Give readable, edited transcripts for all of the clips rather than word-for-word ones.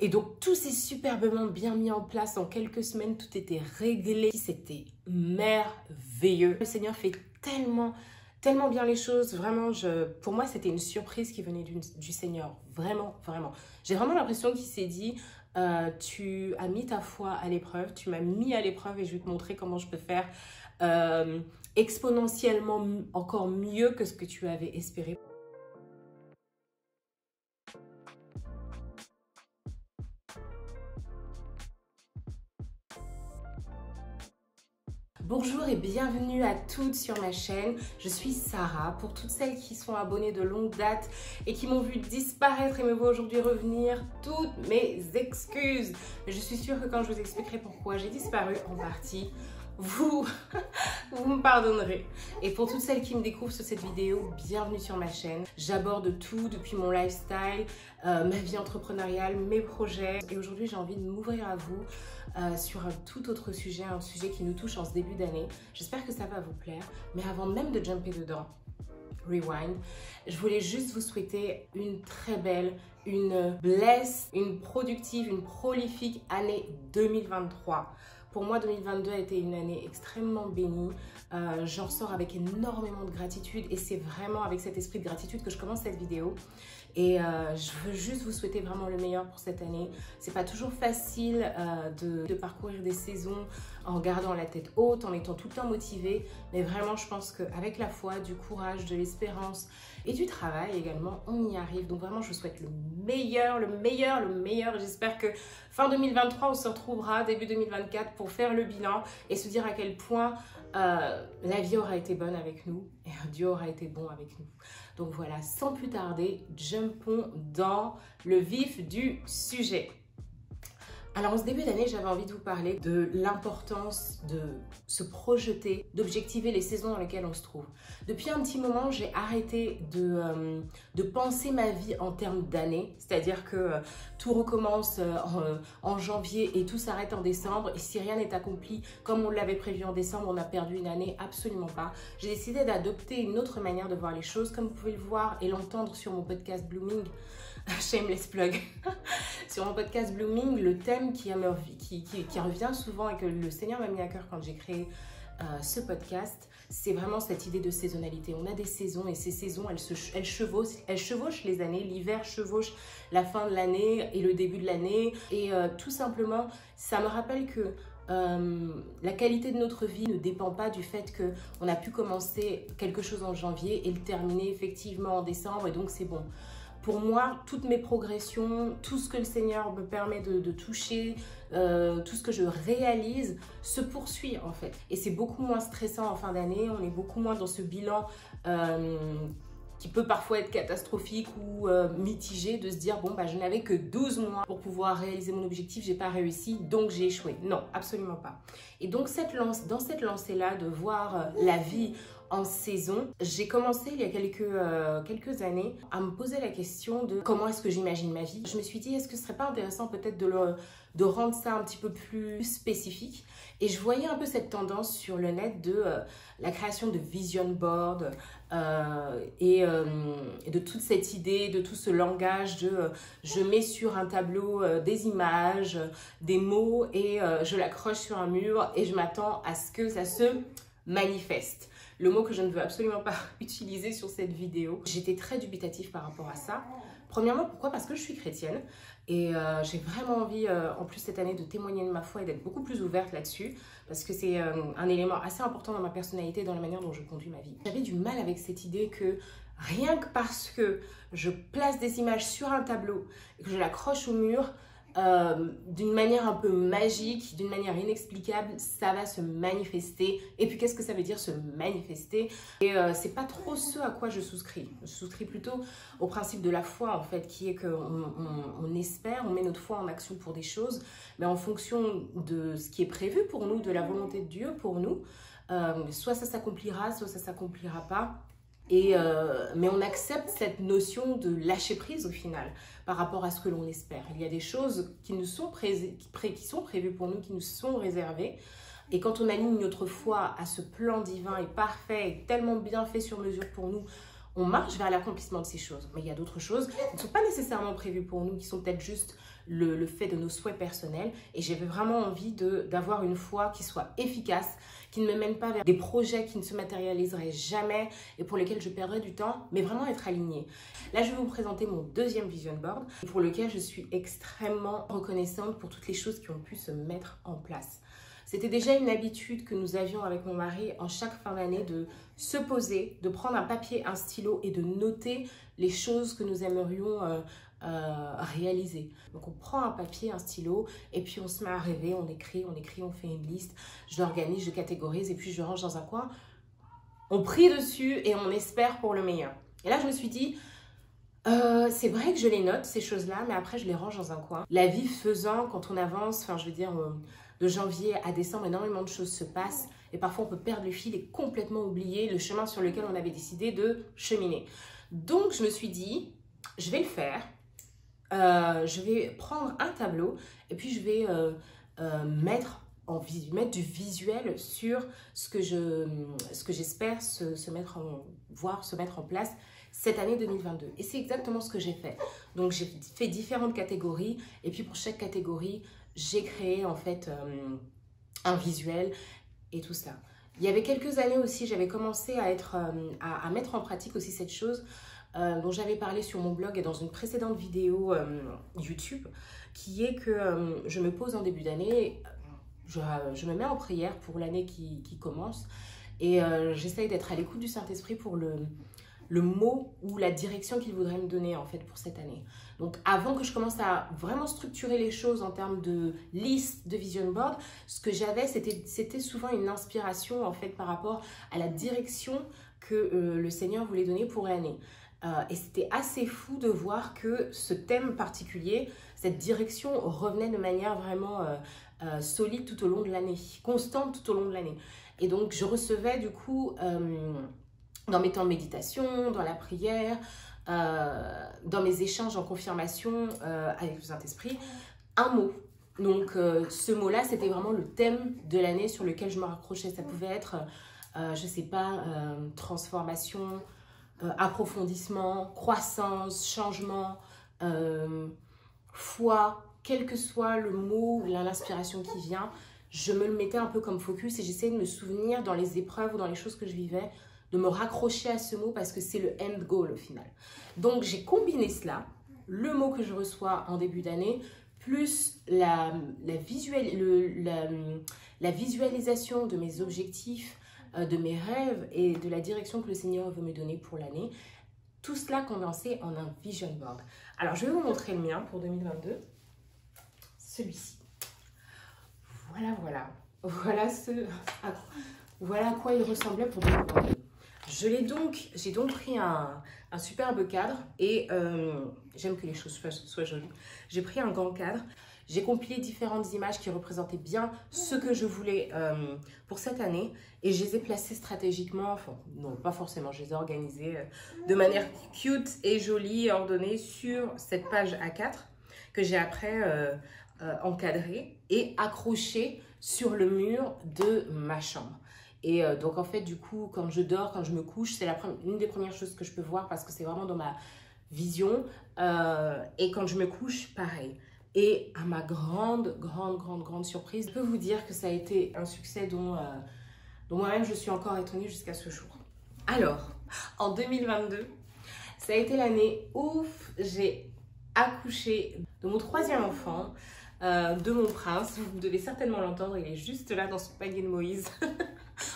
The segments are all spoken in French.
Et donc, tout s'est superbement bien mis en place. En quelques semaines, tout était réglé. C'était merveilleux. Le Seigneur fait tellement bien les choses. Vraiment, pour moi, c'était une surprise qui venait du Seigneur. Vraiment, vraiment. J'ai vraiment l'impression qu'il s'est dit, tu as mis ta foi à l'épreuve, tu m'as mis à l'épreuve et je vais te montrer comment je peux faire exponentiellement encore mieux que ce que tu avais espéré. Bonjour et bienvenue à toutes sur ma chaîne, je suis Sarah. Pour toutes celles qui sont abonnées de longue date et qui m'ont vu disparaître et me voient aujourd'hui revenir, toutes mes excuses. Mais je suis sûre que quand je vous expliquerai pourquoi j'ai disparu en partie, vous me pardonnerez. Et pour toutes celles qui me découvrent sur cette vidéo, bienvenue sur ma chaîne. J'aborde tout depuis mon lifestyle, ma vie entrepreneuriale, mes projets. Et aujourd'hui, j'ai envie de m'ouvrir à vous sur un tout autre sujet, un sujet qui nous touche en ce début d'année. J'espère que ça va vous plaire. Mais avant même de jumper dedans, rewind, je voulais juste vous souhaiter une très belle, une blessed, une productive, une prolifique année 2023. Pour moi, 2022 a été une année extrêmement bénie. J'en ressors avec énormément de gratitude et c'est vraiment avec cet esprit de gratitude que je commence cette vidéo. Et je veux juste vous souhaiter vraiment le meilleur pour cette année. C'est pas toujours facile de parcourir des saisons en gardant la tête haute, en étant tout le temps motivé. Mais vraiment, je pense qu'avec la foi, du courage, de l'espérance et du travail également, on y arrive. Donc vraiment, je vous souhaite le meilleur, le meilleur, le meilleur. J'espère que fin 2023, on se retrouvera début 2024 pour faire le bilan et se dire à quel point la vie aura été bonne avec nous et Dieu aura été bon avec nous. Donc voilà, sans plus tarder, jumpons dans le vif du sujet. Alors en ce début d'année, j'avais envie de vous parler de l'importance de se projeter, d'objectiver les saisons dans lesquelles on se trouve. Depuis un petit moment, j'ai arrêté de penser ma vie en termes d'années, c'est-à-dire que tout recommence en janvier et tout s'arrête en décembre. Et si rien n'est accompli comme on l'avait prévu en décembre, on a perdu une année, absolument pas. J'ai décidé d'adopter une autre manière de voir les choses, comme vous pouvez le voir et l'entendre sur mon podcast Blooming. Shameless plug. Sur mon podcast Blooming, le thème qui revient souvent et que le Seigneur m'a mis à cœur quand j'ai créé ce podcast, c'est vraiment cette idée de saisonnalité. On a des saisons et ces saisons, elles chevauchent les années. L'hiver chevauche la fin de l'année et le début de l'année. Et tout simplement, ça me rappelle que la qualité de notre vie ne dépend pas du fait qu'on a pu commencer quelque chose en janvier et le terminer effectivement en décembre et donc c'est bon. Pour moi, toutes mes progressions, tout ce que le Seigneur me permet de toucher, tout ce que je réalise se poursuit en fait. Et c'est beaucoup moins stressant en fin d'année, on est beaucoup moins dans ce bilan qui peut parfois être catastrophique ou mitigé, de se dire bon bah je n'avais que 12 mois pour pouvoir réaliser mon objectif, j'ai pas réussi donc j'ai échoué. Non, absolument pas. Et donc dans cette lancée-là de voir la vie en saison, j'ai commencé il y a quelques années à me poser la question de comment est-ce que j'imagine ma vie. Je me suis dit, est-ce que ce serait pas intéressant peut-être de rendre ça un petit peu plus spécifique? Et je voyais un peu cette tendance sur le net de la création de vision board et de toute cette idée, de tout ce langage de je mets sur un tableau des images, des mots et je l'accroche sur un mur et je m'attends à ce que ça se manifeste. Le mot que je ne veux absolument pas utiliser sur cette vidéo. J'étais très dubitative par rapport à ça. Premièrement, pourquoi? Parce que je suis chrétienne et j'ai vraiment envie, en plus cette année, de témoigner de ma foi et d'être beaucoup plus ouverte là-dessus parce que c'est un élément assez important dans ma personnalité, dans la manière dont je conduis ma vie. J'avais du mal avec cette idée que rien que parce que je place des images sur un tableau et que je l'accroche au mur, d'une manière un peu magique, d'une manière inexplicable, ça va se manifester. Et puis qu'est-ce que ça veut dire se manifester? Et c'est pas trop ce à quoi je souscris. Je souscris plutôt au principe de la foi en fait, qui est qu'on espère, on met notre foi en action pour des choses, mais en fonction de ce qui est prévu pour nous, de la volonté de Dieu pour nous, soit ça s'accomplira, soit ça s'accomplira pas. Mais on accepte cette notion de lâcher prise au final par rapport à ce que l'on espère. Il y a des choses qui sont prévues pour nous, qui nous sont réservées. Et quand on aligne notre foi à ce plan divin et parfait, et tellement bien fait sur mesure pour nous, on marche vers l'accomplissement de ces choses. Mais il y a d'autres choses qui ne sont pas nécessairement prévues pour nous, qui sont peut-être juste le fait de nos souhaits personnels. Et j'avais vraiment envie d'avoir une foi qui soit efficace, qui ne me mène pas vers des projets qui ne se matérialiseraient jamais et pour lesquels je perdrais du temps, mais vraiment être alignée. Là, je vais vous présenter mon deuxième vision board pour lequel je suis extrêmement reconnaissante pour toutes les choses qui ont pu se mettre en place. C'était déjà une habitude que nous avions avec mon mari en chaque fin d'année de se poser, de prendre un papier, un stylo et de noter les choses que nous aimerions réaliser. Donc on prend un papier, un stylo et puis on se met à rêver, on écrit, on fait une liste, je l'organise, je catégorise et puis je range dans un coin. On prie dessus et on espère pour le meilleur. Et là je me suis dit, c'est vrai que je les note ces choses-là, mais après je les range dans un coin. La vie faisant, quand on avance, enfin je veux dire de janvier à décembre, énormément de choses se passent et parfois on peut perdre le fil et complètement oublier le chemin sur lequel on avait décidé de cheminer. Donc je me suis dit, je vais le faire. Je vais prendre un tableau et puis je vais mettre du visuel sur ce que j'espère se mettre en place cette année 2022. Et c'est exactement ce que j'ai fait. Donc j'ai fait différentes catégories et puis pour chaque catégorie, j'ai créé en fait un visuel et tout ça. Il y avait quelques années aussi, j'avais commencé à mettre en pratique aussi cette chose dont j'avais parlé sur mon blog et dans une précédente vidéo YouTube, qui est que je me pose en début d'année, je me mets en prière pour l'année qui commence et j'essaye d'être à l'écoute du Saint-Esprit pour le mot ou la direction qu'il voudrait me donner en fait pour cette année. Donc avant que je commence à vraiment structurer les choses en termes de liste, de vision board, ce que j'avais c'était souvent une inspiration en fait par rapport à la direction que le Seigneur voulait donner pour l'année. Et c'était assez fou de voir que ce thème particulier, cette direction revenait de manière vraiment solide tout au long de l'année, constante tout au long de l'année. Et donc je recevais du coup dans mes temps de méditation, dans la prière, dans mes échanges en confirmation avec le Saint-Esprit, un mot. Donc ce mot-là, c'était vraiment le thème de l'année sur lequel je me raccrochais. Ça pouvait être, je sais pas, transformation, approfondissement, croissance, changement, foi, quel que soit le mot, l'inspiration qui vient, je me le mettais un peu comme focus et j'essayais de me souvenir dans les épreuves ou dans les choses que je vivais, de me raccrocher à ce mot parce que c'est le end goal au final. Donc j'ai combiné cela, le mot que je reçois en début d'année, plus la visualisation de mes objectifs, de mes rêves et de la direction que le Seigneur veut me donner pour l'année. Tout cela condensé en un vision board. Alors, je vais vous montrer le mien pour 2022. Celui-ci. Voilà. Voilà à quoi il ressemblait pour 2022. J'ai donc pris un superbe cadre et j'aime que les choses soient jolies. J'ai pris un grand cadre. J'ai compilé différentes images qui représentaient bien ce que je voulais pour cette année et je les ai placées stratégiquement, enfin non pas forcément, je les ai organisées de manière cute et jolie et ordonnée sur cette page A4 que j'ai après encadrée et accrochée sur le mur de ma chambre. Et donc en fait du coup quand je dors, quand je me couche, c'est une des premières choses que je peux voir parce que c'est vraiment dans ma vision et quand je me couche, pareil. Et à ma grande surprise, je peux vous dire que ça a été un succès dont moi-même je suis encore étonnée jusqu'à ce jour. Alors, en 2022, ça a été l'année où j'ai accouché de mon troisième enfant, de mon prince. Vous devez certainement l'entendre, il est juste là dans son panier de Moïse,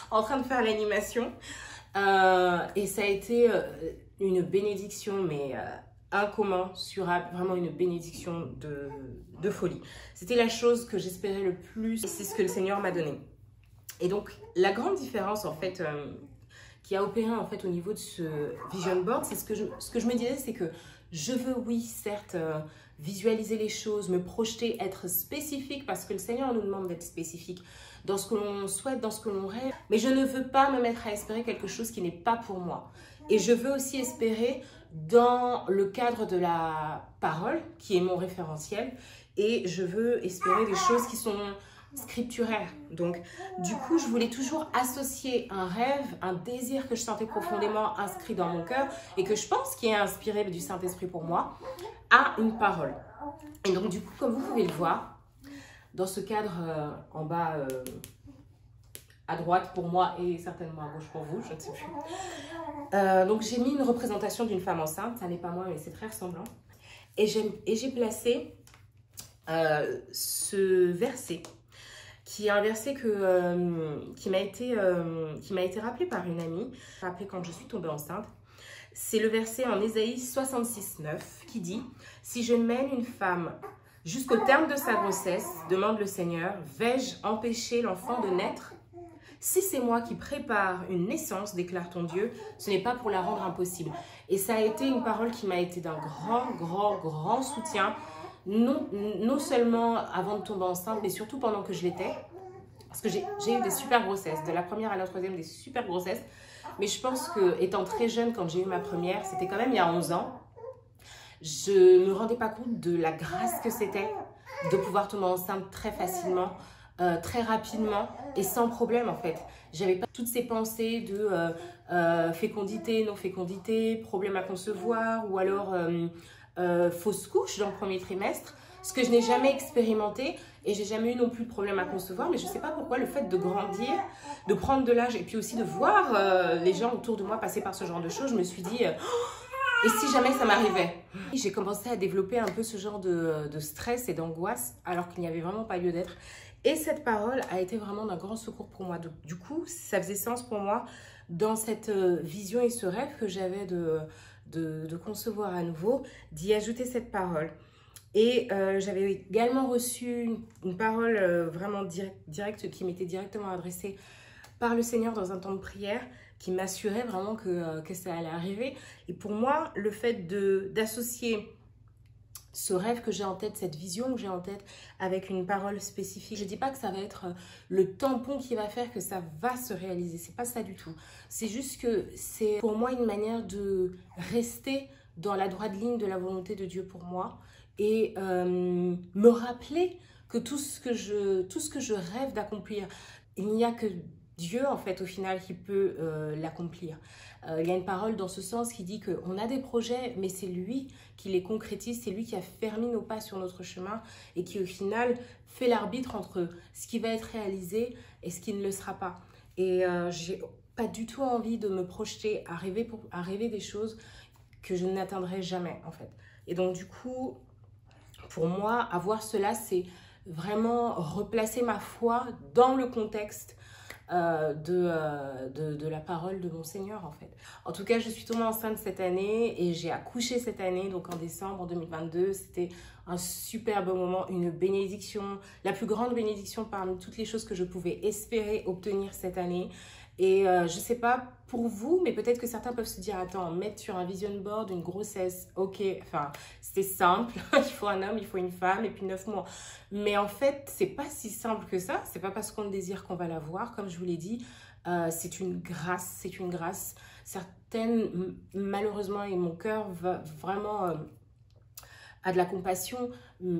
en train de faire l'animation. Et ça a été une bénédiction, mais incommensurable, vraiment une bénédiction de folie. C'était la chose que j'espérais le plus, c'est ce que le Seigneur m'a donné. Et donc, la grande différence, en fait, qui a opéré, en fait, au niveau de ce vision board, c'est ce que je me disais, c'est que je veux, oui, certes, visualiser les choses, me projeter, être spécifique, parce que le Seigneur nous demande d'être spécifique dans ce que l'on souhaite, dans ce que l'on rêve, mais je ne veux pas me mettre à espérer quelque chose qui n'est pas pour moi. Et je veux aussi espérer dans le cadre de la parole, qui est mon référentiel, et je veux espérer des choses qui sont scripturaires. Donc, du coup, je voulais toujours associer un rêve, un désir que je sentais profondément inscrit dans mon cœur et que je pense qui est inspiré du Saint-Esprit pour moi, à une parole. Et donc du coup, comme vous pouvez le voir, dans ce cadre en bas à droite pour moi et certainement à gauche pour vous, je ne sais plus. Donc j'ai mis une représentation d'une femme enceinte, ça n'est pas moi mais c'est très ressemblant. Et j'ai placé ce verset, qui est un verset qui m'a été rappelé par une amie, rappelé quand je suis tombée enceinte. C'est le verset en Ésaïe 66:9 qui dit « Si je mène une femme jusqu'au terme de sa grossesse, demande le Seigneur, vais-je empêcher l'enfant de naître ? Si c'est moi qui prépare une naissance, déclare ton Dieu, ce n'est pas pour la rendre impossible. » Et ça a été une parole qui m'a été d'un grand soutien, non seulement avant de tomber enceinte, mais surtout pendant que je l'étais. Parce que j'ai eu des super grossesses, de la première à la troisième, des super grossesses. Mais je pense que, étant très jeune, quand j'ai eu ma première, c'était quand même il y a 11 ans, je ne me rendais pas compte de la grâce que c'était de pouvoir tomber enceinte très facilement, très rapidement et sans problème en fait. J'avais pas toutes ces pensées de fécondité, non fécondité, problème à concevoir ou alors fausse couche dans le premier trimestre, ce que je n'ai jamais expérimenté et j'ai jamais eu non plus de problème à concevoir, mais je sais pas pourquoi le fait de grandir, de prendre de l'âge et puis aussi de voir les gens autour de moi passer par ce genre de choses, je me suis dit et si jamais ça m'arrivait? J'ai commencé à développer un peu ce genre de stress et d'angoisse alors qu'il n'y avait vraiment pas lieu d'être. Et cette parole a été vraiment d'un grand secours pour moi. Donc, du coup, ça faisait sens pour moi dans cette vision et ce rêve que j'avais de concevoir à nouveau, d'y ajouter cette parole. Et j'avais également reçu une parole vraiment directe qui m'était directement adressée par le Seigneur dans un temps de prière qui m'assurait vraiment que ça allait arriver. Et pour moi, le fait d'associer ce rêve que j'ai en tête, cette vision que j'ai en tête avec une parole spécifique, je ne dis pas que ça va être le tampon qui va faire que ça va se réaliser. C'est pas ça du tout. C'est juste que c'est pour moi une manière de rester dans la droite ligne de la volonté de Dieu pour moi et me rappeler que tout ce que je rêve d'accomplir, il n'y a que Dieu, en fait, au final, qui peut l'accomplir. Il y a une parole dans ce sens qui dit qu'on a des projets, mais c'est lui qui les concrétise, c'est lui qui a fermé nos pas sur notre chemin et qui, au final, fait l'arbitre entre ce qui va être réalisé et ce qui ne le sera pas. Et j'ai pas du tout envie de me projeter à rêver des choses que je n'atteindrai jamais, en fait. Et donc, du coup, pour moi, avoir cela, c'est vraiment replacer ma foi dans le contexte de la parole de mon Seigneur en fait. En tout cas, je suis tombée enceinte cette année et j'ai accouché cette année, donc en décembre en 2022. C'était un superbe moment, une bénédiction, la plus grande bénédiction parmi toutes les choses que je pouvais espérer obtenir cette année. Et je sais pas pour vous, mais peut-être que certains peuvent se dire, attends, mettre sur un vision board une grossesse, ok, enfin, c'était simple, il faut un homme, il faut une femme et puis 9 mois. Mais en fait, c'est pas si simple que ça, c'est pas parce qu'on le désire qu'on va l'avoir, comme je vous l'ai dit, c'est une grâce, c'est une grâce. Certaines, malheureusement, et mon cœur va vraiment... a de la compassion,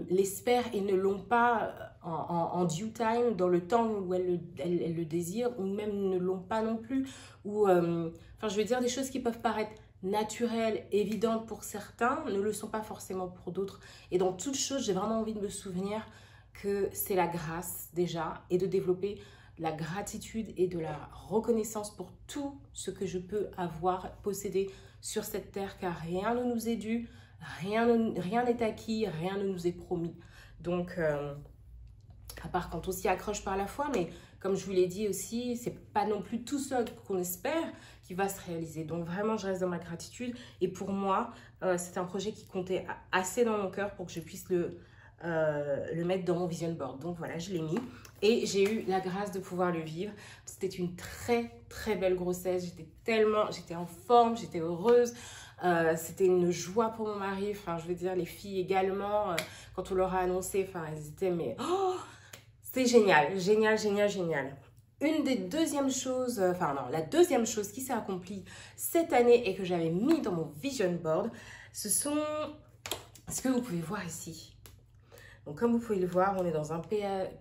l'espèrent et ne l'ont pas en due time, dans le temps où elles le désirent, ou même ne l'ont pas non plus. Ou, enfin, je veux dire, des choses qui peuvent paraître naturelles, évidentes pour certains, ne le sont pas forcément pour d'autres. Et dans toute chose, j'ai vraiment envie de me souvenir que c'est la grâce déjà, et de développer la gratitude et de la reconnaissance pour tout ce que je peux avoir, posséder sur cette terre, car rien ne nous est dû. Rien n'est acquis, rien ne nous est promis. Donc, à part quand on s'y accroche par la foi, mais comme je vous l'ai dit aussi, c'est pas non plus tout seul qu'on espère qui va se réaliser. Donc vraiment, je reste dans ma gratitude. Et pour moi, c'est un projet qui comptait assez dans mon cœur pour que je puisse le mettre dans mon vision board. Donc voilà, je l'ai mis. Et j'ai eu la grâce de pouvoir le vivre. C'était une très belle grossesse. J'étais en forme, j'étais heureuse. C'était une joie pour mon mari, enfin je veux dire les filles également, quand on leur a annoncé, enfin elles étaient mais oh, c'est génial. Une des deuxièmes choses, la deuxième chose qui s'est accomplie cette année et que j'avais mis dans mon vision board, ce sont ce que vous pouvez voir ici. Donc comme vous pouvez le voir, on est dans un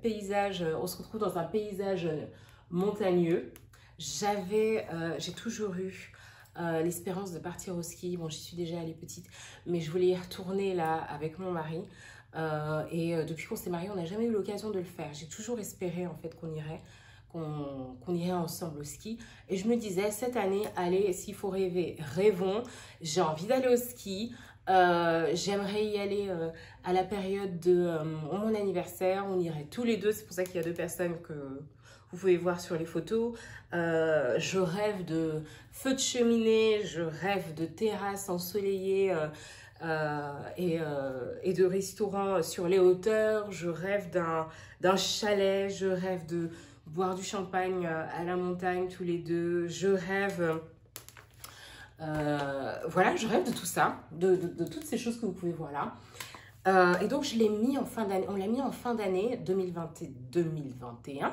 paysage, on se retrouve dans un paysage montagneux. J'ai toujours eu l'espérance de partir au ski. Bon, j'y suis déjà allée petite, mais je voulais y retourner là avec mon mari. Depuis qu'on s'est mariés, on n'a jamais eu l'occasion de le faire. J'ai toujours espéré en fait qu'on irait ensemble au ski. Et je me disais, cette année, allez, s'il faut rêver, rêvons. J'ai envie d'aller au ski. J'aimerais y aller à la période de mon anniversaire. On irait tous les deux. C'est pour ça qu'il y a 2 personnes que vous pouvez voir sur les photos. Je rêve de feu de cheminée. Je rêve de terrasses ensoleillées et de restaurants sur les hauteurs. Je rêve d'un chalet. Je rêve de boire du champagne à la montagne tous les deux. Je rêve... voilà, je rêve de tout ça, de toutes ces choses que vous pouvez voir là. Et donc, je l'ai mis en fin d'année, on l'a mis en fin d'année 2021.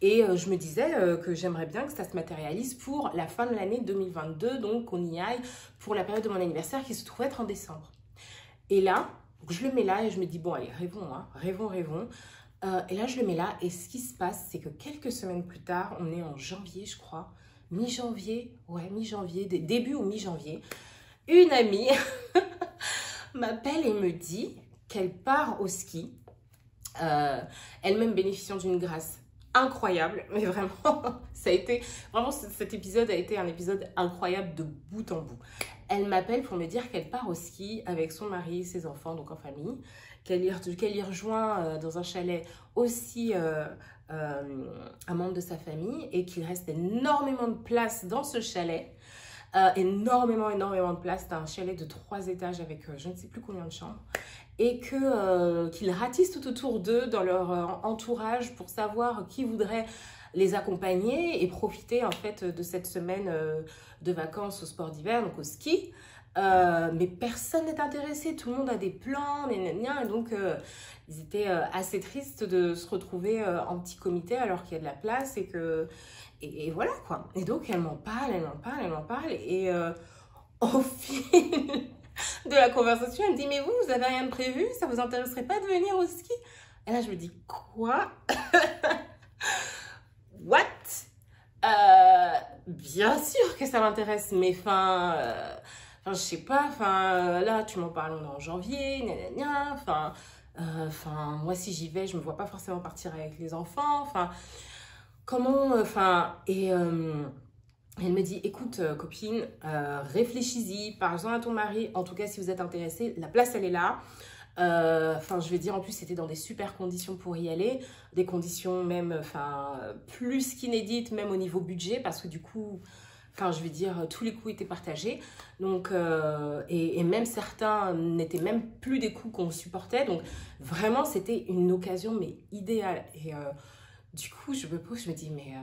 Et je me disais que j'aimerais bien que ça se matérialise pour la fin de l'année 2022. Donc, qu'on y aille pour la période de mon anniversaire qui se trouve être en décembre. Et là, je le mets là et je me dis, bon, allez, rêvons, hein, rêvons, rêvons. Et là, je le mets là. Et ce qui se passe, c'est que quelques semaines plus tard, on est en janvier, je crois. Mi-janvier, ouais, mi-janvier, début ou mi-janvier, une amie m'appelle et me dit qu'elle part au ski, elle-même bénéficiant d'une grâce incroyable, mais vraiment, ça a été, vraiment cet épisode a été un épisode incroyable de bout en bout. Elle m'appelle pour me dire qu'elle part au ski avec son mari, ses enfants, donc en famille, qu'elle y rejoint dans un chalet aussi... un membre de sa famille et qu'il reste énormément de place dans ce chalet, énormément de place. C'est un chalet de 3 étages avec je ne sais plus combien de chambres et qu'ils ratissent tout autour d'eux dans leur entourage pour savoir qui voudrait les accompagner et profiter en fait de cette semaine de vacances au sport d'hiver, donc au ski. Mais personne n'est intéressé, tout le monde a des plans, et donc ils étaient assez tristes de se retrouver en petit comité alors qu'il y a de la place et voilà quoi. Et donc elle m'en parle, et au fil de la conversation, elle me dit, mais vous avez rien de prévu, ça vous intéresserait pas de venir au ski? Et là je me dis, quoi? What? Bien sûr que ça m'intéresse, mais enfin, je sais pas, là, tu m'en parles, on est en janvier, moi, si j'y vais, je me vois pas forcément partir avec les enfants, comment, elle me dit, écoute, copine, réfléchis-y, parle-en à ton mari, en tout cas, si vous êtes intéressée, la place, elle est là. Je vais dire, en plus, c'était dans des super conditions pour y aller, des conditions même, plus qu'inédites, même au niveau budget, parce que du coup... je vais dire, tous les coûts étaient partagés. Donc, et même certains n'étaient même plus des coûts qu'on supportait. Donc, vraiment, c'était une occasion, mais idéale. Et du coup, je me pose, je me dis, mais...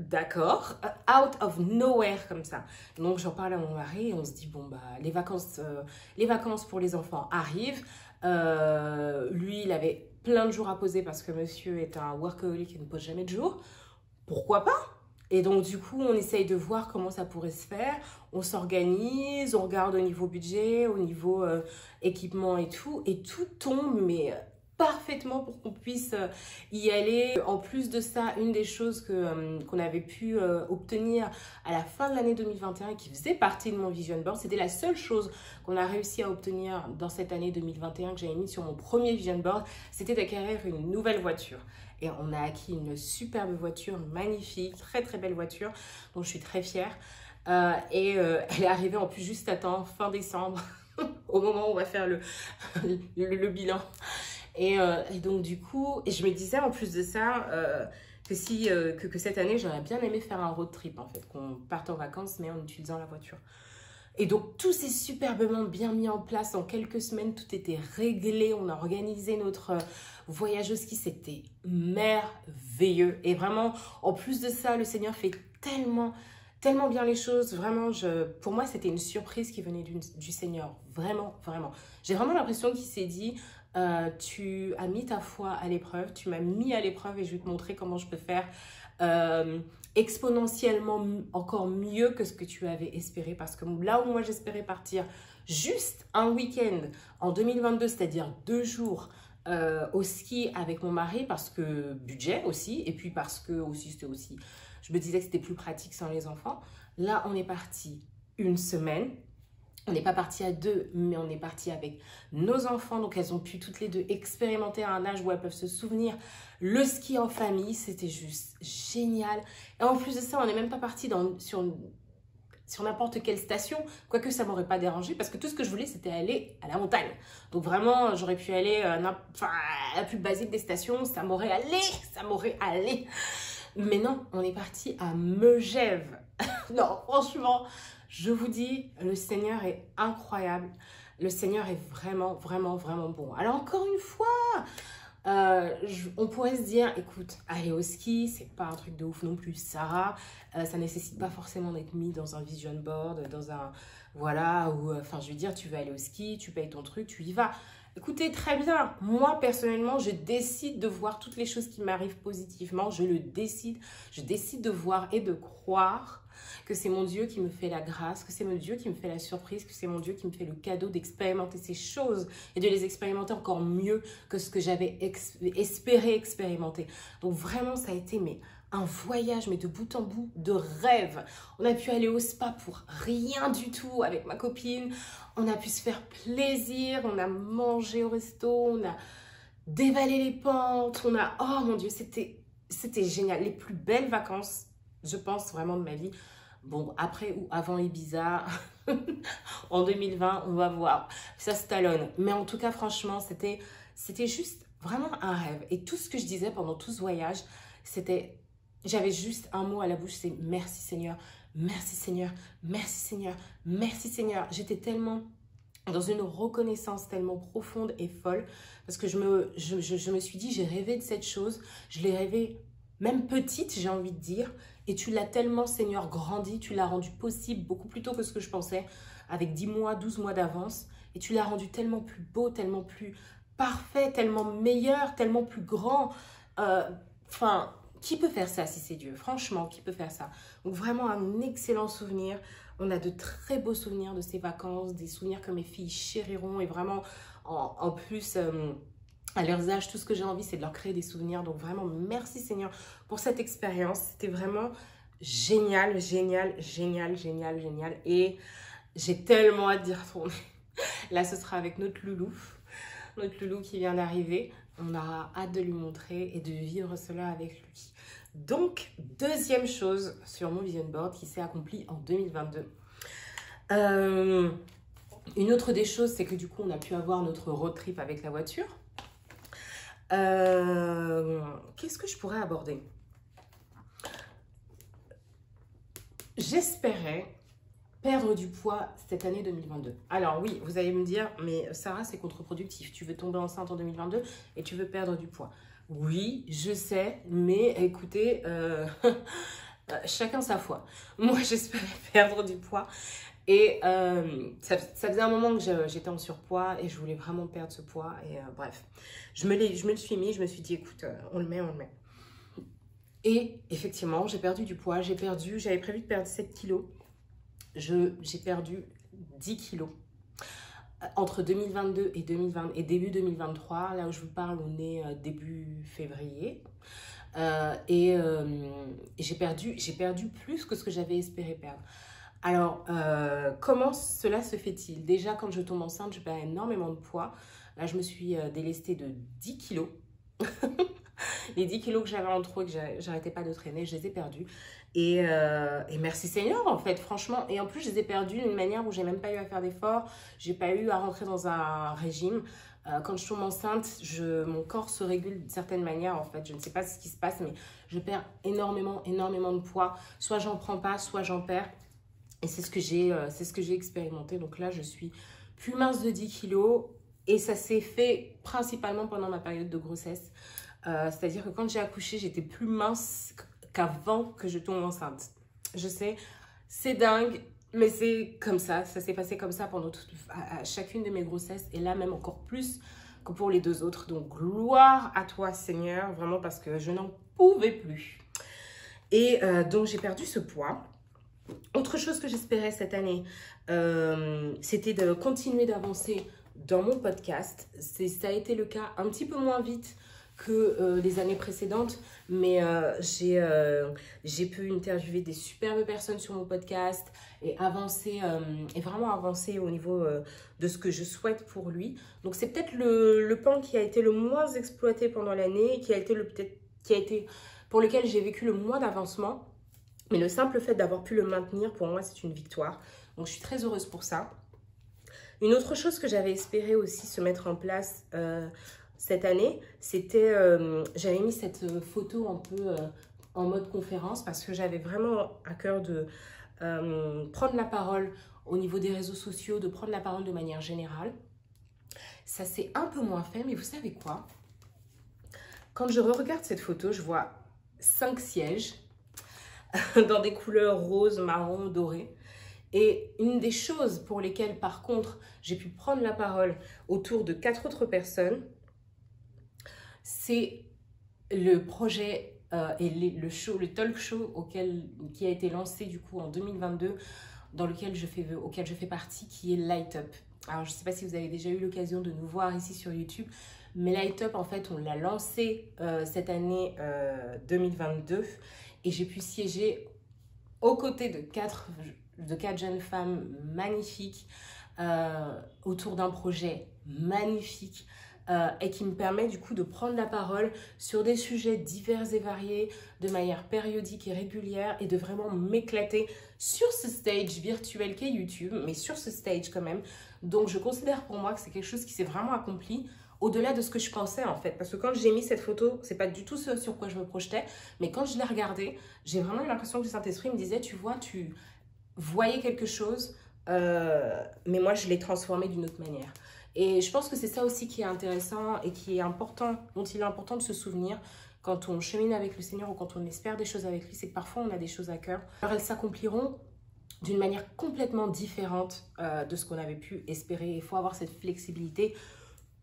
d'accord, out of nowhere comme ça. Donc, j'en parle à mon mari et on se dit, bon, bah, les vacances pour les enfants arrivent. Lui, il avait plein de jours à poser parce que monsieur est un workaholic et ne pose jamais de jours. Pourquoi pas? Et donc, du coup, on essaye de voir comment ça pourrait se faire. On s'organise, on regarde au niveau budget, au niveau équipement et tout tombe, mais parfaitement pour qu'on puisse y aller. En plus de ça, une des choses qu'on avait pu obtenir à la fin de l'année 2021 et qui faisait partie de mon vision board, c'était la seule chose qu'on a réussi à obtenir dans cette année 2021 que j'avais mis sur mon premier vision board, c'était d'acquérir une nouvelle voiture. Et on a acquis une superbe voiture, magnifique, très très belle voiture, dont je suis très fière. Elle est arrivée en plus juste à temps, fin décembre, au moment où on va faire le bilan. Et donc du coup, et je me disais en plus de ça que cette année, j'aurais bien aimé faire un road trip en fait, qu'on parte en vacances mais en utilisant la voiture. Et donc, tout s'est superbement bien mis en place. En quelques semaines, tout était réglé. On a organisé notre voyage au ski. C'était merveilleux. Et vraiment, en plus de ça, le Seigneur fait tellement bien les choses. Vraiment, pour moi, c'était une surprise qui venait du Seigneur. Vraiment, vraiment. J'ai vraiment l'impression qu'il s'est dit, tu as mis ta foi à l'épreuve. Tu m'as mis à l'épreuve et je vais te montrer comment je peux faire exponentiellement encore mieux que ce que tu avais espéré, parce que là où moi j'espérais partir juste un week-end en 2022, c'est-à-dire 2 jours au ski avec mon mari, parce que budget aussi, et puis parce que aussi c'était aussi, je me disais que c'était plus pratique sans les enfants. Là, on est parti une semaine. On n'est pas parti à 2, mais on est parti avec nos enfants. Donc, elles ont pu toutes les deux expérimenter à un âge où elles peuvent se souvenir. Le ski en famille, c'était juste génial. Et en plus de ça, on n'est même pas parti sur n'importe quelle station. Quoique, ça ne m'aurait pas dérangé parce que tout ce que je voulais, c'était aller à la montagne. Donc, vraiment, j'aurais pu aller à la plus basique des stations. Ça m'aurait allé. Mais non, on est parti à Megève. Non, franchement... Je vous dis, le Seigneur est incroyable. Le Seigneur est vraiment, vraiment, vraiment bon. Alors, encore une fois, on pourrait se dire, écoute, aller au ski, c'est pas un truc de ouf non plus, Sarah. Ça nécessite pas forcément d'être mis dans un vision board, dans un... Voilà, ou... Enfin, je veux dire, tu veux aller au ski, tu payes ton truc, tu y vas. Écoutez, très bien. Moi, personnellement, je décide de voir toutes les choses qui m'arrivent positivement. Je le décide. Je décide de voir et de croire que c'est mon Dieu qui me fait la grâce, que c'est mon Dieu qui me fait la surprise, que c'est mon Dieu qui me fait le cadeau d'expérimenter ces choses et de les expérimenter encore mieux que ce que j'avais espéré expérimenter. Donc vraiment, ça a été un voyage, mais de bout en bout, de rêve. On a pu aller au spa pour rien du tout avec ma copine. On a pu se faire plaisir, on a mangé au resto, on a dévalé les pentes, Oh mon Dieu, c'était génial. Les plus belles vacances, je pense vraiment de ma vie. Bon, après ou avant Ibiza, en 2020, on va voir. Ça se talonne. Mais en tout cas, franchement, c'était juste vraiment un rêve. Et tout ce que je disais pendant tout ce voyage, j'avais juste un mot à la bouche, c'est merci Seigneur, merci Seigneur, merci Seigneur, merci Seigneur. J'étais tellement dans une reconnaissance tellement profonde et folle parce que je me suis dit, j'ai rêvé de cette chose, je l'ai rêvé même petite, j'ai envie de dire, et tu l'as tellement, Seigneur, grandi, tu l'as rendu possible beaucoup plus tôt que ce que je pensais, avec 10 mois, 12 mois d'avance, et tu l'as rendu tellement plus beau, tellement plus parfait, tellement meilleur, tellement plus grand. Enfin, qui peut faire ça si c'est Dieu? Franchement, qui peut faire ça? Donc vraiment un excellent souvenir. On a de très beaux souvenirs de ces vacances, des souvenirs que mes filles chériront, et vraiment, en plus... à leurs âges, tout ce que j'ai envie, c'est de leur créer des souvenirs. Donc vraiment, merci Seigneur pour cette expérience. C'était vraiment génial, génial, génial, génial, génial. Et j'ai tellement hâte d'y retourner. Là, ce sera avec notre loulou qui vient d'arriver. On aura hâte de lui montrer et de vivre cela avec lui. Donc, deuxième chose sur mon vision board qui s'est accomplie en 2022. Une autre des choses, c'est que du coup, on a pu avoir notre road trip avec la voiture. Qu'est-ce que je pourrais aborder? J'espérais perdre du poids cette année 2022. Alors oui, vous allez me dire, mais Sarah, c'est contre-productif. Tu veux tomber enceinte en 2022 et tu veux perdre du poids. Oui, je sais, mais écoutez, chacun sa foi. Moi, j'espérais perdre du poids. Et ça faisait un moment que j'étais en surpoids et je voulais vraiment perdre ce poids. Et bref, je me le suis mis, je me suis dit, écoute, on le met. Et effectivement, j'ai perdu du poids. J'avais prévu de perdre 7 kilos. J'ai perdu 10 kilos. Entre 2022 et début 2023, là où je vous parle, on est début février. Et j'ai perdu plus que ce que j'avais espéré perdre. Alors, comment cela se fait-il? Déjà, quand je tombe enceinte, je perds énormément de poids. Là, je me suis délestée de 10 kilos. Les 10 kilos que j'avais en trop et que j'arrêtais pas de traîner, je les ai perdus. Et merci Seigneur, en fait, franchement. Et en plus, je les ai perdus d'une manière où j'ai même pas eu à faire d'efforts. J'ai pas eu à rentrer dans un régime. Quand je tombe enceinte, mon corps se régule d'une certaine manière, en fait. Je ne sais pas ce qui se passe, mais je perds énormément de poids. Soit j'en prends pas, soit j'en perds. Et c'est ce que j'ai expérimenté. Donc là, je suis plus mince de 10 kilos. Et ça s'est fait principalement pendant ma période de grossesse. C'est-à-dire que quand j'ai accouché, j'étais plus mince qu'avant que je tombe enceinte. Je sais, c'est dingue, mais c'est comme ça. Ça s'est passé comme ça pendant à chacune de mes grossesses. Et là, même encore plus que pour les 2 autres. Donc, gloire à toi, Seigneur. Vraiment, parce que je n'en pouvais plus. Et donc, j'ai perdu ce poids. Autre chose que j'espérais cette année, c'était de continuer d'avancer dans mon podcast. Ça a été le cas un petit peu moins vite que les années précédentes, mais j'ai pu interviewer des superbes personnes sur mon podcast et avancer, et vraiment avancer au niveau de ce que je souhaite pour lui. Donc c'est peut-être le pan qui a été le moins exploité pendant l'année et qui a été pour lequel j'ai vécu le moins d'avancement. Mais le simple fait d'avoir pu le maintenir, pour moi, c'est une victoire. Donc je suis très heureuse pour ça. Une autre chose que j'avais espéré aussi se mettre en place cette année, c'était, j'avais mis cette photo un peu en mode conférence parce que j'avais vraiment à cœur de prendre la parole au niveau des réseaux sociaux, de prendre la parole de manière générale. Ça s'est un peu moins fait, mais vous savez quoi? Quand je regarde cette photo, je vois 5 sièges dans des couleurs rose, marron, doré. Et une des choses pour lesquelles, par contre, j'ai pu prendre la parole autour de 4 autres personnes, c'est le projet et le talk show qui a été lancé du coup en 2022, auquel je fais partie, qui est Light Up. Alors, je ne sais pas si vous avez déjà eu l'occasion de nous voir ici sur YouTube, mais Light Up, en fait, on l'a lancé cette année 2022 et j'ai pu siéger aux côtés de quatre jeunes femmes magnifiques autour d'un projet magnifique et qui me permet du coup de prendre la parole sur des sujets divers et variés de manière périodique et régulière et de vraiment m'éclater sur ce stage virtuel qu'est YouTube, mais sur ce stage quand même. Donc je considère pour moi que c'est quelque chose qui s'est vraiment accompli au-delà de ce que je pensais en fait. Parce que quand j'ai mis cette photo, c'est pas du tout ce sur quoi je me projetais, mais quand je l'ai regardée, j'ai vraiment eu l'impression que le Saint-Esprit me disait, tu vois, tu voyais quelque chose, mais moi je l'ai transformé d'une autre manière. Et je pense que c'est ça aussi qui est intéressant et qui est important, dont il est important de se souvenir quand on chemine avec le Seigneur ou quand on espère des choses avec lui, c'est que parfois on a des choses à cœur. Alors elles s'accompliront d'une manière complètement différente de ce qu'on avait pu espérer. Il faut avoir cette flexibilité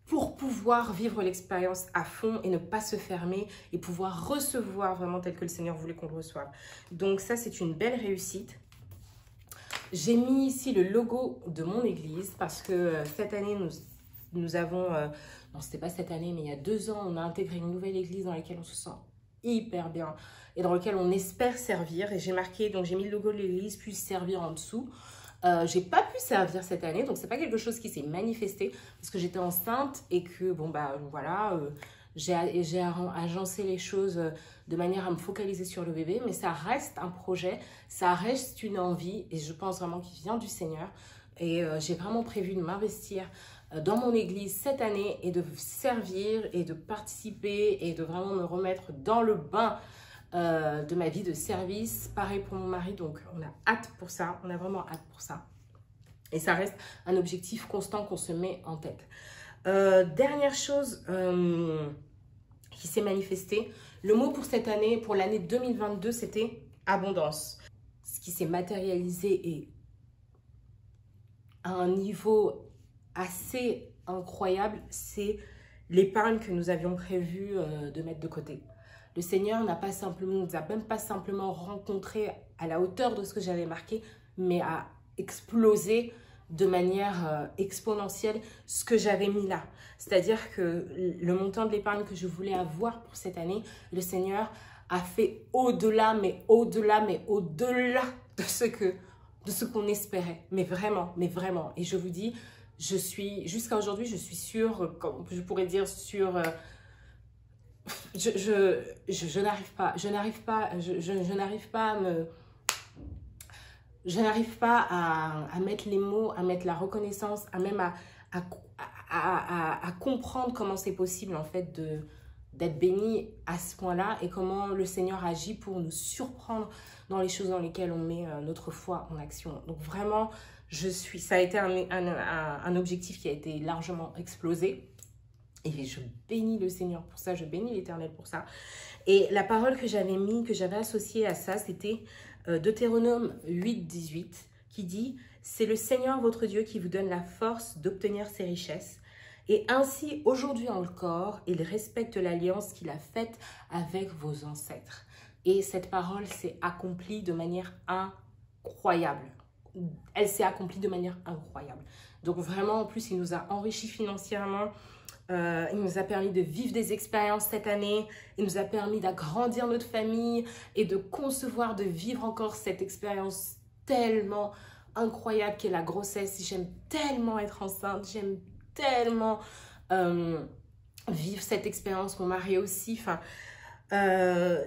pour pouvoir vivre l'expérience à fond et ne pas se fermer et pouvoir recevoir vraiment tel que le Seigneur voulait qu'on le reçoive. Donc ça, c'est une belle réussite. J'ai mis ici le logo de mon église parce que cette année, nous avons... non, c'était pas cette année, mais il y a 2 ans, on a intégré une nouvelle église dans laquelle on se sent hyper bien et dans laquelle on espère servir. Et j'ai marqué, donc j'ai mis le logo de l'église, puis servir en dessous. J'ai pas pu servir cette année, donc c'est pas quelque chose qui s'est manifesté parce que j'étais enceinte et que bon bah voilà, j'ai agencé les choses de manière à me focaliser sur le bébé, mais ça reste un projet, ça reste une envie et je pense vraiment qu'il vient du Seigneur et j'ai vraiment prévu de m'investir dans mon église cette année et de servir et de participer et de vraiment me remettre dans le bain de ma vie de service. Pareil pour mon mari, donc on a hâte pour ça, on a vraiment hâte pour ça. Et ça reste un objectif constant qu'on se met en tête. Dernière chose qui s'est manifestée, le mot pour cette année, pour l'année 2022, c'était abondance. Ce qui s'est matérialisé et à un niveau assez incroyable, c'est l'épargne que nous avions prévu de mettre de côté. Le Seigneur nous a même pas simplement rencontrés à la hauteur de ce que j'avais marqué, mais a explosé de manière exponentielle ce que j'avais mis là. C'est-à-dire que le montant de l'épargne que je voulais avoir pour cette année, le Seigneur a fait au-delà, mais au-delà, mais au-delà de ce qu'on espérait. Mais vraiment, mais vraiment. Et je vous dis, jusqu'à aujourd'hui, je suis sûre, comme je pourrais dire, sûre... Je n'arrive pas à mettre les mots, à mettre la reconnaissance, à comprendre comment c'est possible en fait d'être béni à ce point-là et comment le Seigneur agit pour nous surprendre dans les choses dans lesquelles on met notre foi en action. Donc vraiment, ça a été un objectif qui a été largement explosé. Et je bénis le Seigneur pour ça, je bénis l'Éternel pour ça. Et la parole que j'avais associée à ça, c'était Deutéronome 8:18, qui dit « C'est le Seigneur votre Dieu qui vous donne la force d'obtenir ses richesses. Et ainsi, aujourd'hui encore, il respecte l'alliance qu'il a faite avec vos ancêtres. » Et cette parole s'est accomplie de manière incroyable. Elle s'est accomplie de manière incroyable. Donc vraiment, en plus, il nous a enrichis financièrement. Il nous a permis de vivre des expériences cette année. Il nous a permis d'agrandir notre famille et de concevoir, de vivre encore cette expérience tellement incroyable qu'est la grossesse. J'aime tellement être enceinte. J'aime tellement vivre cette expérience. Mon mari aussi. Enfin,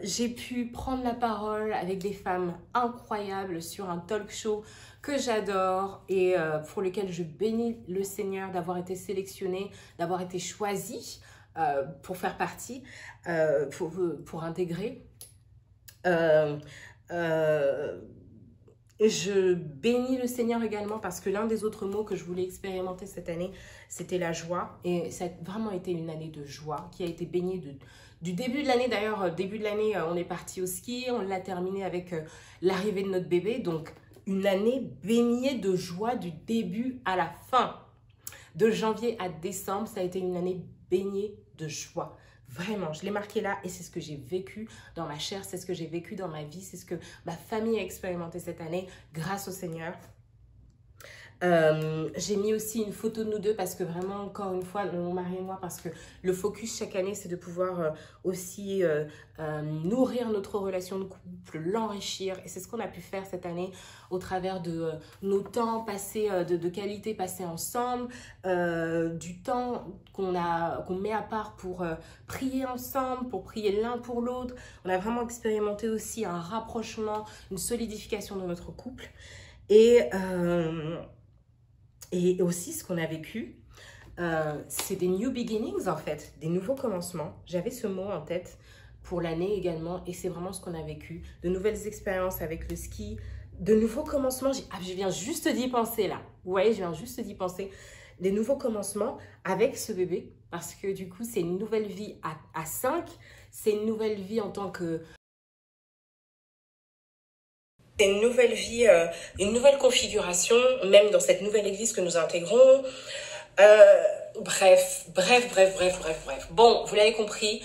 j'ai pu prendre la parole avec des femmes incroyables sur un talk show que j'adore et pour lequel je bénis le Seigneur d'avoir été sélectionnée, d'avoir été choisie pour faire partie, pour intégrer. Je bénis le Seigneur également parce que l'un des autres mots que je voulais expérimenter cette année, c'était la joie. Et ça a vraiment été une année de joie qui a été baignée du début de l'année. D'ailleurs, début de l'année, on est parti au ski, on l'a terminé avec l'arrivée de notre bébé. Donc, une année baignée de joie du début à la fin. De janvier à décembre, ça a été une année baignée de joie. Vraiment, je l'ai marqué là et c'est ce que j'ai vécu dans ma chair, c'est ce que j'ai vécu dans ma vie, c'est ce que ma famille a expérimenté cette année grâce au Seigneur. J'ai mis aussi une photo de nous deux parce que vraiment, encore une fois, mon mari et moi, parce que le focus chaque année, c'est de pouvoir aussi nourrir notre relation de couple, l'enrichir. Et c'est ce qu'on a pu faire cette année au travers de nos temps passés, de qualité passés ensemble, du temps qu'on met à part pour prier ensemble, pour prier l'un pour l'autre. On a vraiment expérimenté aussi un rapprochement, une solidification de notre couple. Et aussi, ce qu'on a vécu, c'est des new beginnings en fait, des nouveaux commencements. J'avais ce mot en tête pour l'année également et c'est vraiment ce qu'on a vécu. De nouvelles expériences avec le ski, de nouveaux commencements. Je viens juste d'y penser là. Vous voyez, je viens juste d'y penser. Des nouveaux commencements avec ce bébé parce que du coup, c'est une nouvelle vie à 5. C'est une nouvelle vie en tant que... C'est une nouvelle vie, une nouvelle configuration, même dans cette nouvelle église que nous intégrons. Bref. Bon, vous l'avez compris,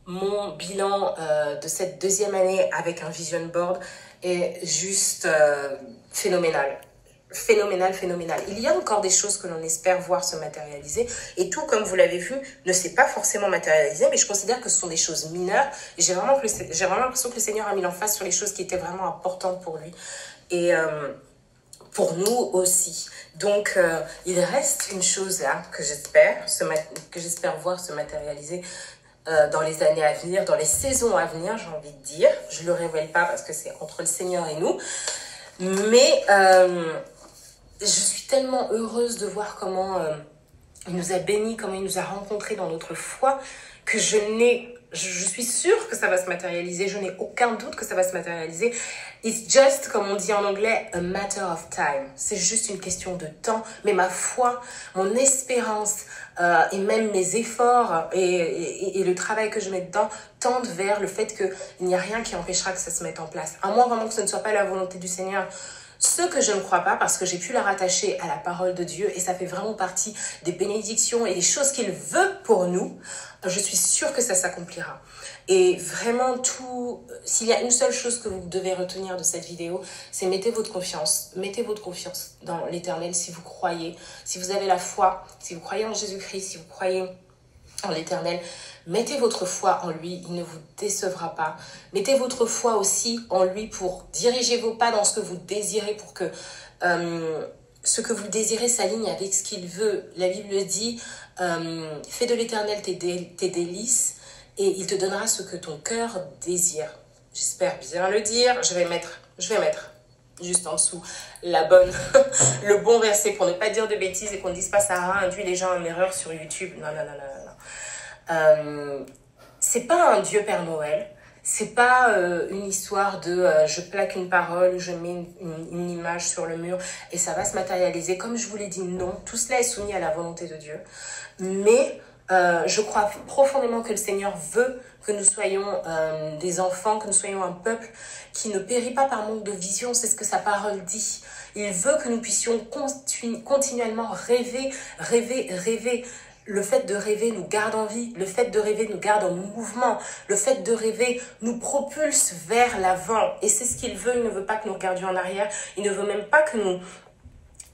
mon bilan de cette deuxième année avec un vision board est juste phénoménal. Phénoménal. Il y a encore des choses que l'on espère voir se matérialiser et tout, comme vous l'avez vu, ne s'est pas forcément matérialisé, mais je considère que ce sont des choses mineures et j'ai vraiment l'impression que le Seigneur a mis l'emphase sur les choses qui étaient vraiment importantes pour lui et pour nous aussi. Donc, il reste une chose là que j'espère voir se matérialiser dans les années à venir, dans les saisons à venir, j'ai envie de dire. Je ne le révèle pas parce que c'est entre le Seigneur et nous, mais... je suis tellement heureuse de voir comment il nous a bénis, comment il nous a rencontrés dans notre foi, que je suis sûre que ça va se matérialiser. Je n'ai aucun doute que ça va se matérialiser. It's just, comme on dit en anglais, a matter of time. C'est juste une question de temps. Mais ma foi, mon espérance et même mes efforts et le travail que je mets dedans tendent vers le fait qu'il n'y a rien qui empêchera que ça se mette en place. À moins vraiment que ce ne soit pas la volonté du Seigneur. Ce que je ne crois pas, parce que j'ai pu la rattacher à la parole de Dieu et ça fait vraiment partie des bénédictions et des choses qu'il veut pour nous, je suis sûre que ça s'accomplira. Et vraiment, s'il y a une seule chose que vous devez retenir de cette vidéo, c'est mettez votre confiance dans l'Éternel si vous croyez, si vous avez la foi, si vous croyez en Jésus-Christ, si vous croyez en l'Éternel. Mettez votre foi en lui, il ne vous décevra pas. Mettez votre foi aussi en lui pour diriger vos pas dans ce que vous désirez, pour que ce que vous désirez s'aligne avec ce qu'il veut. La Bible dit, fais de l'Éternel tes délices et il te donnera ce que ton cœur désire. J'espère bien le dire. Je vais mettre juste en dessous le bon verset pour ne pas dire de bêtises et qu'on ne dise pas Sarah induit les gens en erreur sur YouTube. Non. C'est pas un Dieu Père Noël, c'est pas une histoire de je plaque une parole, je mets une image sur le mur et ça va se matérialiser. Comme je vous l'ai dit, non, tout cela est soumis à la volonté de Dieu. Mais je crois profondément que le Seigneur veut que nous soyons des enfants, que nous soyons un peuple qui ne périt pas par manque de vision, c'est ce que sa parole dit. Il veut que nous puissions continuellement rêver. Le fait de rêver nous garde en vie, le fait de rêver nous garde en mouvement, le fait de rêver nous propulse vers l'avant. Et c'est ce qu'il veut, il ne veut pas que nous regardions en arrière, il ne veut même pas que nous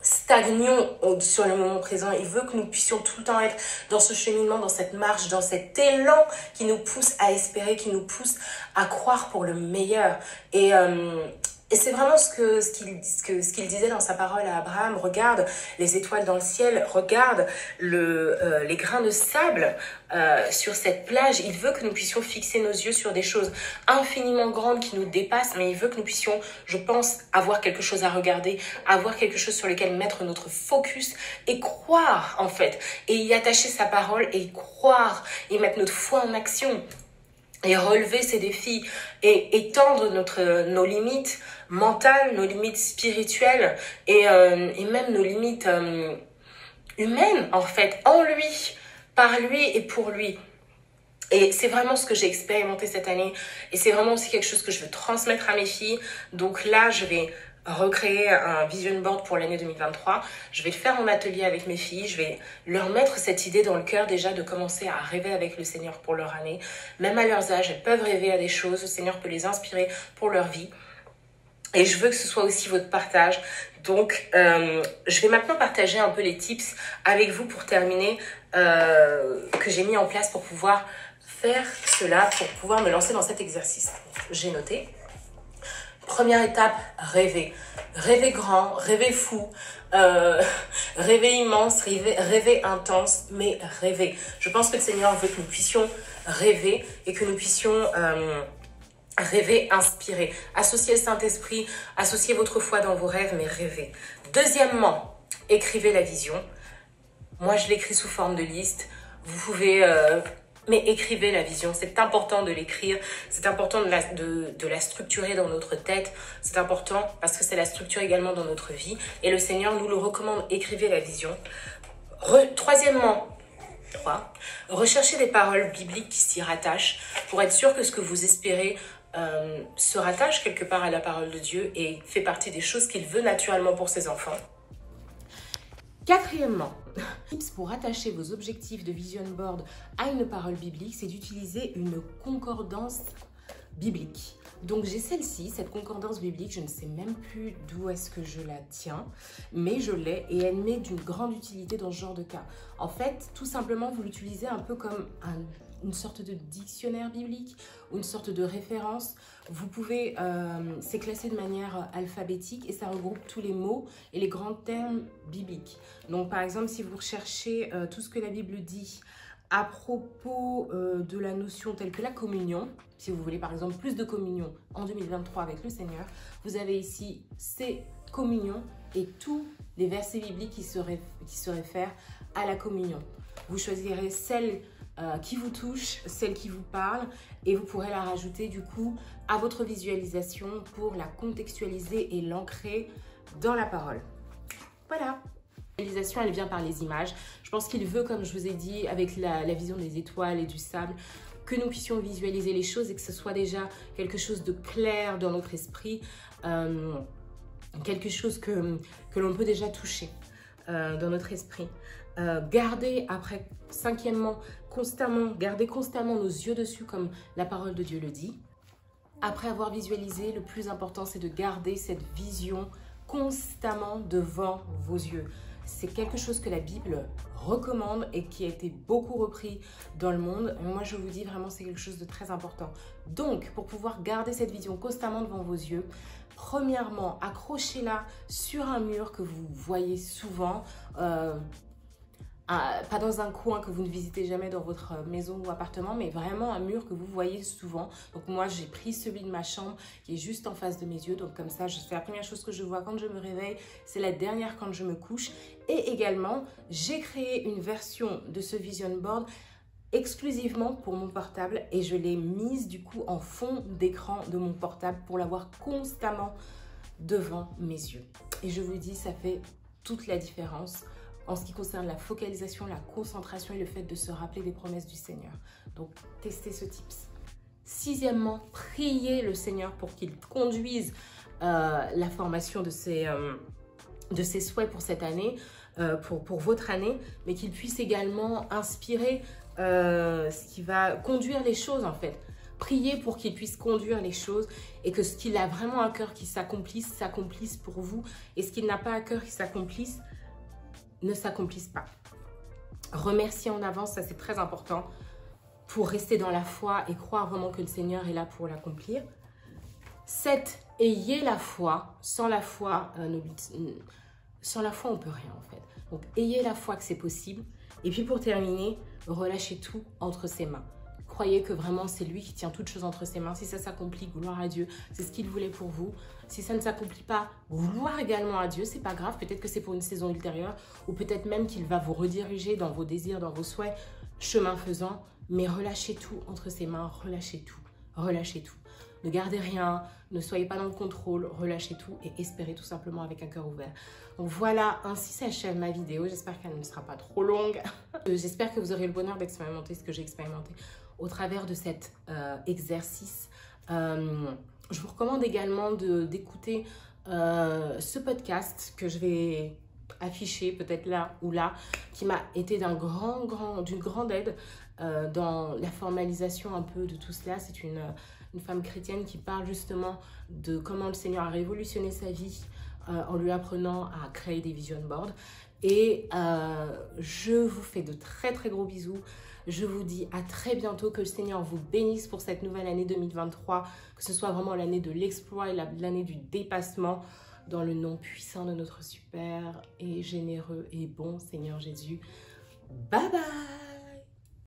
stagnions sur le moment présent. Il veut que nous puissions tout le temps être dans ce cheminement, dans cette marche, dans cet élan qui nous pousse à espérer, qui nous pousse à croire pour le meilleur. Et c'est vraiment ce qu'il disait dans sa parole à Abraham. Regarde les étoiles dans le ciel, regarde les grains de sable sur cette plage. Il veut que nous puissions fixer nos yeux sur des choses infiniment grandes qui nous dépassent, mais il veut que nous puissions, je pense, avoir quelque chose à regarder, avoir quelque chose sur lequel mettre notre focus et croire en fait, et y attacher sa parole et y croire et mettre notre foi en action. Et relever ces défis et étendre nos limites mentales, nos limites spirituelles et même nos limites humaines en fait, en lui, par lui et pour lui. Et c'est vraiment ce que j'ai expérimenté cette année et c'est vraiment aussi quelque chose que je veux transmettre à mes filles. Donc là, je vais recréer un vision board pour l'année 2023. Je vais le faire en atelier avec mes filles. Je vais leur mettre cette idée dans le cœur déjà de commencer à rêver avec le Seigneur pour leur année. Même à leurs âges, elles peuvent rêver à des choses. Le Seigneur peut les inspirer pour leur vie. Et je veux que ce soit aussi votre partage. Donc, je vais maintenant partager un peu les tips avec vous pour terminer que j'ai mis en place pour pouvoir faire cela, pour pouvoir me lancer dans cet exercice. J'ai noté. Première étape, rêver. Rêver grand, rêver fou, rêver immense, rêver intense, mais rêver. Je pense que le Seigneur veut que nous puissions rêver et que nous puissions rêver inspiré. Associez le Saint-Esprit, associez votre foi dans vos rêves, mais rêvez. Deuxièmement, écrivez la vision. Moi, je l'écris sous forme de liste. Vous pouvez... mais écrivez la vision, c'est important de l'écrire, c'est important de la structurer dans notre tête, c'est important parce que c'est la structure également dans notre vie et le Seigneur nous le recommande, écrivez la vision. Troisièmement, recherchez des paroles bibliques qui s'y rattachent pour être sûr que ce que vous espérez se rattache quelque part à la parole de Dieu et fait partie des choses qu'il veut naturellement pour ses enfants. Quatrièmement, tips pour attacher vos objectifs de vision board à une parole biblique, c'est d'utiliser une concordance biblique. Donc j'ai celle-ci, cette concordance biblique, je ne sais même plus d'où est-ce que je la tiens, mais je l'ai et elle m'est d'une grande utilité dans ce genre de cas. En fait, tout simplement, vous l'utilisez un peu comme une sorte de dictionnaire biblique ou une sorte de référence. Vous pouvez, c'est classé de manière alphabétique et ça regroupe tous les mots et les grands termes bibliques. Donc par exemple, si vous recherchez tout ce que la Bible dit à propos de la notion telle que la communion, si vous voulez par exemple plus de communion en 2023 avec le Seigneur, vous avez ici ces communions et tous les versets bibliques qui se réfèrent à la communion. Vous choisirez celle qui vous touche, celle qui vous parle et vous pourrez la rajouter du coup à votre visualisation pour la contextualiser et l'ancrer dans la parole. Voilà. La visualisation, elle vient par les images. Je pense qu'il veut, comme je vous ai dit, avec la vision des étoiles et du sable, que nous puissions visualiser les choses et que ce soit déjà quelque chose de clair dans notre esprit, quelque chose que l'on peut déjà toucher dans notre esprit. Gardez après, cinquièmement, gardez constamment nos yeux dessus comme la parole de Dieu le dit. Après avoir visualisé, le plus important c'est de garder cette vision constamment devant vos yeux. C'est quelque chose que la Bible recommande et qui a été beaucoup repris dans le monde. Moi, je vous dis vraiment, c'est quelque chose de très important. Donc, pour pouvoir garder cette vision constamment devant vos yeux, premièrement, accrochez-la sur un mur que vous voyez souvent, pas dans un coin que vous ne visitez jamais dans votre maison ou appartement, mais vraiment un mur que vous voyez souvent. Donc moi, j'ai pris celui de ma chambre qui est juste en face de mes yeux. Donc comme ça, c'est la première chose que je vois quand je me réveille. C'est la dernière quand je me couche. Et également, j'ai créé une version de ce vision board exclusivement pour mon portable et je l'ai mise du coup en fond d'écran de mon portable pour l'avoir constamment devant mes yeux. Et je vous dis, ça fait toute la différence en ce qui concerne la focalisation, la concentration et le fait de se rappeler des promesses du Seigneur. Donc, testez ce tips. Sixièmement, priez le Seigneur pour qu'il conduise la formation de ses souhaits pour cette année, pour votre année, mais qu'il puisse également inspirer ce qui va conduire les choses en fait. Priez pour qu'il puisse conduire les choses et que ce qu'il a vraiment à cœur qui s'accomplisse pour vous. Et ce qu'il n'a pas à cœur qui s'accomplisse, ne s'accomplisse pas. Remerciez en avance, ça c'est très important pour rester dans la foi et croire vraiment que le Seigneur est là pour l'accomplir. 7. Ayez la foi. Sans la foi, on ne peut rien en fait. Donc ayez la foi que c'est possible. Et puis pour terminer, relâchez tout entre ses mains. Croyez que vraiment c'est lui qui tient toutes choses entre ses mains. Si ça s'accomplit, gloire à Dieu. C'est ce qu'il voulait pour vous. Si ça ne s'accomplit pas, gloire également à Dieu. C'est pas grave. Peut-être que c'est pour une saison ultérieure. Ou peut-être même qu'il va vous rediriger dans vos désirs, dans vos souhaits, chemin faisant. Mais relâchez tout entre ses mains. Relâchez tout. Relâchez tout. Ne gardez rien. Ne soyez pas dans le contrôle. Relâchez tout et espérez tout simplement avec un cœur ouvert. Donc voilà, ainsi s'achève ma vidéo. J'espère qu'elle ne sera pas trop longue. J'espère que vous aurez le bonheur d'expérimenter ce que j'ai expérimenté au travers de cet exercice. Je vous recommande également d'écouter ce podcast que je vais afficher peut-être là ou là, qui m'a été d'une grande aide dans la formalisation un peu de tout cela. C'est une femme chrétienne qui parle justement de comment le Seigneur a révolutionné sa vie en lui apprenant à créer des vision boards. Et je vous fais de très très gros bisous. Je vous dis à très bientôt, que le Seigneur vous bénisse pour cette nouvelle année 2023, que ce soit vraiment l'année de l'exploit et l'année du dépassement, dans le nom puissant de notre super et généreux et bon Seigneur Jésus. Bye bye!